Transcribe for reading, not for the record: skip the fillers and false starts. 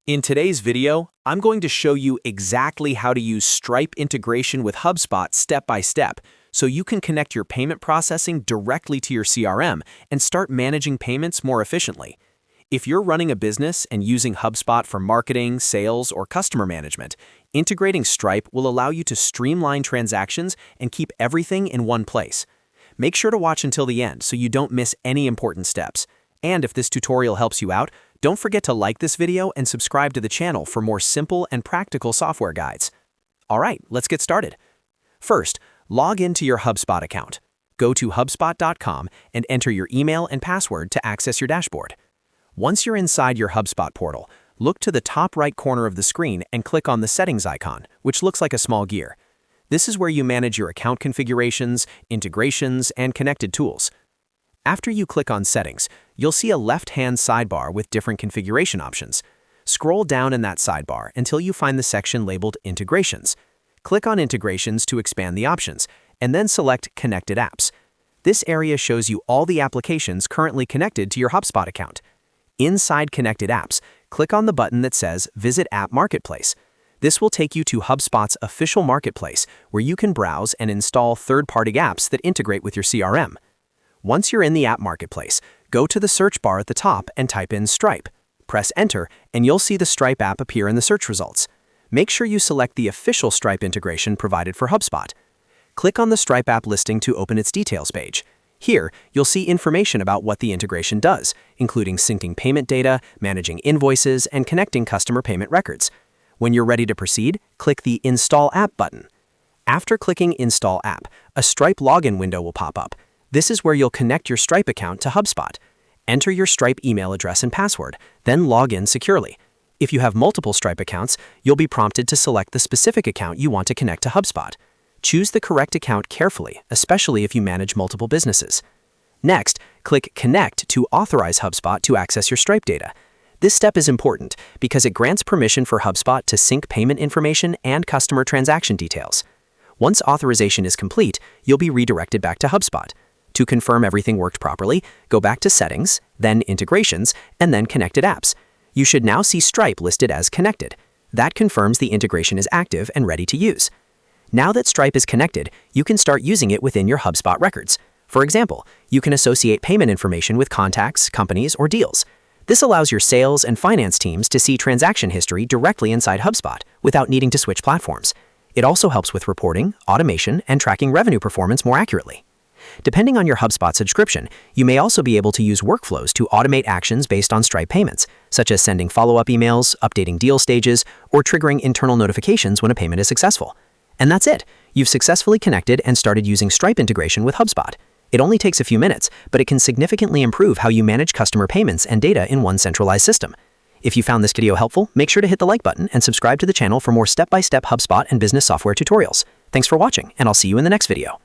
In today's video, I'm going to show you exactly how to use Stripe integration with HubSpot step by step, so you can connect your payment processing directly to your CRM and start managing payments more efficiently. If you're running a business and using HubSpot for marketing, sales, or customer management, integrating Stripe will allow you to streamline transactions and keep everything in one place. Make sure to watch until the end so you don't miss any important steps. And if this tutorial helps you out, don't forget to like this video and subscribe to the channel for more simple and practical software guides. Alright, let's get started. First, log into your HubSpot account. Go to HubSpot.com and enter your email and password to access your dashboard. Once you're inside your HubSpot portal, look to the top right corner of the screen and click on the settings icon, which looks like a small gear. This is where you manage your account configurations, integrations, and connected tools. After you click on Settings, you'll see a left-hand sidebar with different configuration options. Scroll down in that sidebar until you find the section labeled Integrations. Click on Integrations to expand the options, and then select Connected Apps. This area shows you all the applications currently connected to your HubSpot account. Inside Connected Apps, click on the button that says Visit App Marketplace. This will take you to HubSpot's official marketplace, where you can browse and install third-party apps that integrate with your CRM. Once you're in the app marketplace, go to the search bar at the top and type in Stripe. Press Enter, and you'll see the Stripe app appear in the search results. Make sure you select the official Stripe integration provided for HubSpot. Click on the Stripe app listing to open its details page. Here, you'll see information about what the integration does, including syncing payment data, managing invoices, and connecting customer payment records. When you're ready to proceed, click the Install App button. After clicking Install App, a Stripe login window will pop up. This is where you'll connect your Stripe account to HubSpot. Enter your Stripe email address and password, then log in securely. If you have multiple Stripe accounts, you'll be prompted to select the specific account you want to connect to HubSpot. Choose the correct account carefully, especially if you manage multiple businesses. Next, click Connect to authorize HubSpot to access your Stripe data. This step is important because it grants permission for HubSpot to sync payment information and customer transaction details. Once authorization is complete, you'll be redirected back to HubSpot. To confirm everything worked properly, go back to Settings, then Integrations, and then Connected Apps. You should now see Stripe listed as connected. That confirms the integration is active and ready to use. Now that Stripe is connected, you can start using it within your HubSpot records. For example, you can associate payment information with contacts, companies, or deals. This allows your sales and finance teams to see transaction history directly inside HubSpot without needing to switch platforms. It also helps with reporting, automation, and tracking revenue performance more accurately. Depending on your HubSpot subscription, you may also be able to use workflows to automate actions based on Stripe payments, such as sending follow-up emails, updating deal stages, or triggering internal notifications when a payment is successful. And that's it. You've successfully connected and started using Stripe integration with HubSpot. It only takes a few minutes, but it can significantly improve how you manage customer payments and data in one centralized system. If you found this video helpful, make sure to hit the like button and subscribe to the channel for more step-by-step HubSpot and business software tutorials. Thanks for watching, and I'll see you in the next video.